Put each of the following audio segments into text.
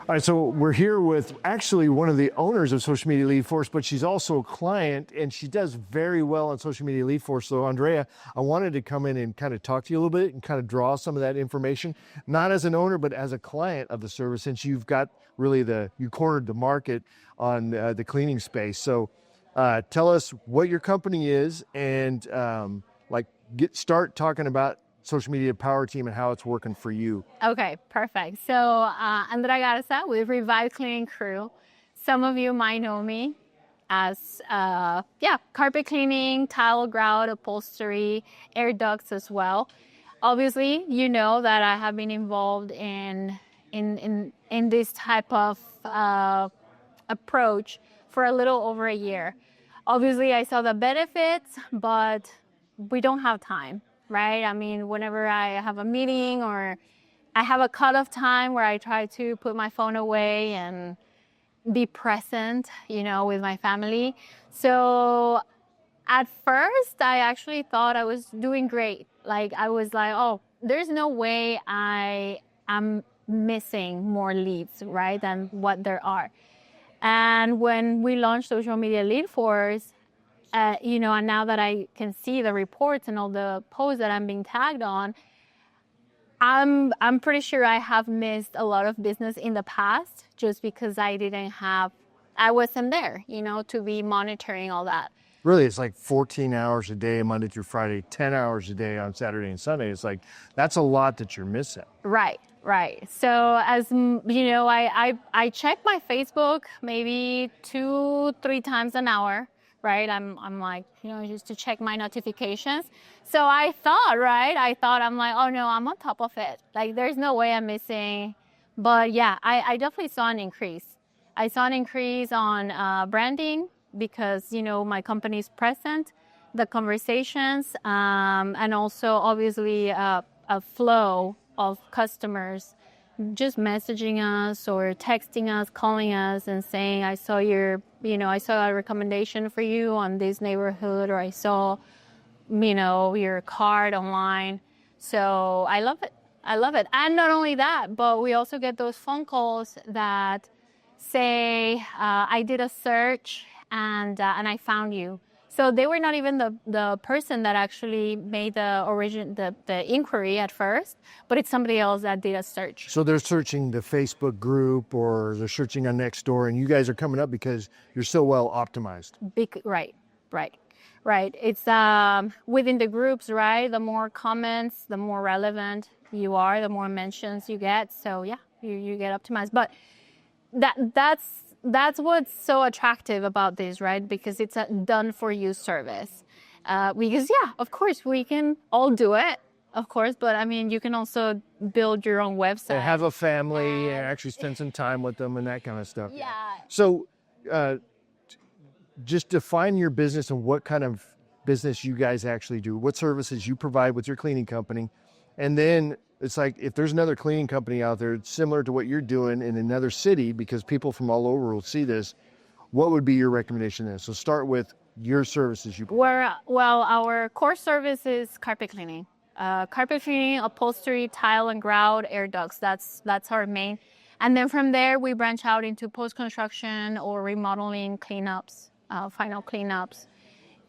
All right, so we're here with actually one of the owners of Social Media Lead Force, but she's also a client and she does very well on Social Media Lead Force. So Andrea, I wanted to come in and kind of talk to you a little bit and kind of draw some of that information, not as an owner, but as a client of the service, since you've got really you cornered the market on the cleaning space. So tell us what your company is and start talking about Social Media Power Team and how it's working for you. Okay, perfect. So Andrea Garza with Revive Cleaning Crew. Some of you might know me as carpet cleaning, tile grout, upholstery, air ducts as well. Obviously, you know that I have been involved in this type of approach for a little over a year. Obviously, I saw the benefits, but we don't have time. Right? I mean, whenever I have a meeting or I have a cutoff time where I try to put my phone away and be present, with my family. So at first, I actually thought I was doing great. Like, I was like, oh, there's no way I am missing more leads, right, than what there are. And when we launched Social Media Lead Force, and now that I can see the reports and all the posts that I'm being tagged on, I'm pretty sure I have missed a lot of business in the past just because I wasn't there, to be monitoring all that. Really, it's like 14 hours a day, Monday through Friday, 10 hours a day on Saturday and Sunday. It's like, that's a lot that you're missing. Right. So as I check my Facebook maybe 2-3 times an hour. Right, I'm like, just to check my notifications. So I thought, I'm like, oh no, I'm on top of it. Like, there's no way I'm missing. But yeah, I definitely saw an increase. I saw an increase on branding because, my company's present, the conversations, and also obviously a flow of customers just messaging us or texting us, calling us and saying, I saw I saw a recommendation for you on this neighborhood, or I saw, your card online. So I love it. And not only that, but we also get those phone calls that say, I did a search and I found you. So they were not even the person that actually made the inquiry at first, but it's somebody else that did a search. So they're searching the Facebook group or they're searching on Nextdoor, and you guys are coming up because you're so well optimized. Right. It's within the groups, right? The more comments, the more relevant you are, the more mentions you get. So yeah, you get optimized. But that's what's so attractive about this, right? Because it's a done-for-you service. Because, of course, we can all do it, of course. But, I mean, you can also build your own website. Have a family and actually spend some time with them and that kind of stuff. Yeah. So just define your business and what kind of business you guys actually do, what services you provide with your cleaning company. And then it's like, if there's another cleaning company out there similar to what you're doing in another city, because people from all over will see this, what would be your recommendation then? So start with your services you provide. Our core service is carpet cleaning. Upholstery, tile and grout, air ducts. That's our main. And then from there, we branch out into post-construction or remodeling cleanups, final cleanups.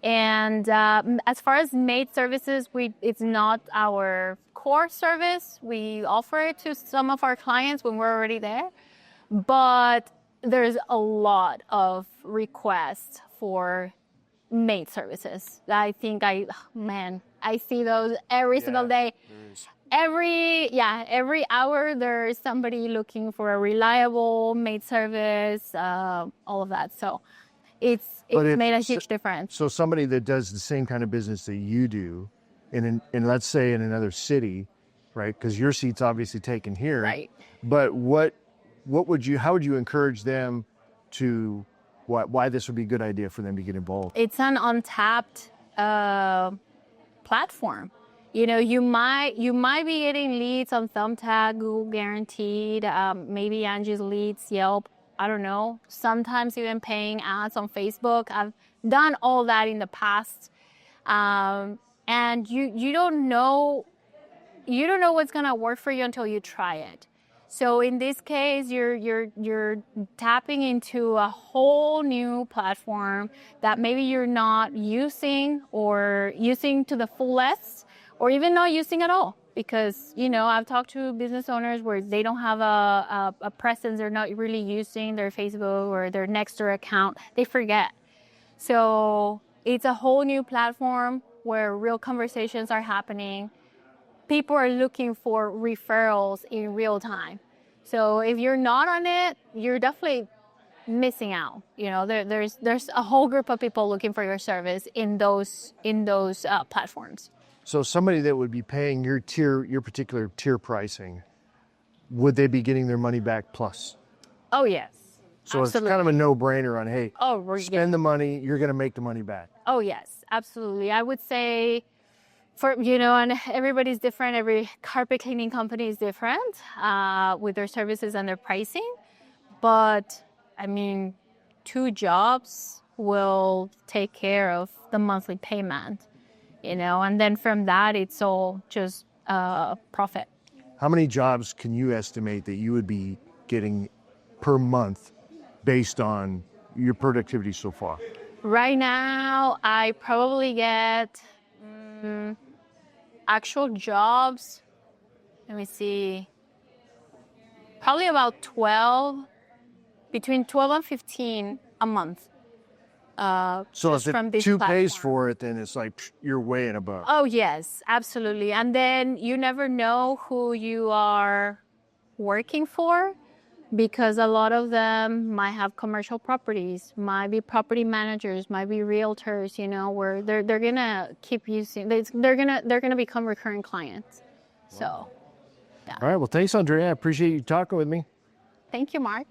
And as far as maid services, it's not our core service. We offer it to some of our clients when we're already there. But there's a lot of requests for maid services. I think I see those every single day. Every hour there's somebody looking for a reliable maid service, all of that. So it's made a huge difference. So somebody that does the same kind of business that you do, in let's say in another city, right? Because your seat's obviously taken here. Right. But how would you encourage them to, why this would be a good idea for them to get involved? It's an untapped platform. You might be getting leads on Thumbtack, Google Guaranteed, maybe Angie's Leads, Yelp. I don't know. Sometimes even paying ads on Facebook. I've done all that in the past, and you don't know what's gonna work for you until you try it. So in this case, you're tapping into a whole new platform that maybe you're not using or using to the fullest, or even not using at all. Because, you know, I've talked to business owners where they don't have a presence, they're not really using their Facebook or their Nextdoor account, they forget. So it's a whole new platform where real conversations are happening. People are looking for referrals in real time. So if you're not on it, you're definitely missing out. You know, there's a whole group of people looking for your service in those platforms. So somebody that would be paying your particular tier pricing, would they be getting their money back plus? Oh yes. So Absolutely. It's kind of a no-brainer on, hey, Oh, spend the money, you're going to make the money back. Oh yes, absolutely. I would say for, you know, and everybody's different. Every carpet cleaning company is different with their services and their pricing. But I mean, 2 jobs will take care of the monthly payment, you know, and then from that, it's all just profit. How many jobs can you estimate that you would be getting per month based on your productivity so far? Right now, I probably get actual jobs. Let me see. Probably about 12, between 12 and 15 a month. So just if from this 2 pays platform. for it, then it's like you're way and above. Oh, yes, absolutely. And then you never know who you are working for, because a lot of them might have commercial properties, might be property managers, might be realtors, you know, where they're gonna keep using, they're gonna become recurring clients. So, All right. Well, thanks, Andrea. I appreciate you talking with me. thank you, Mark.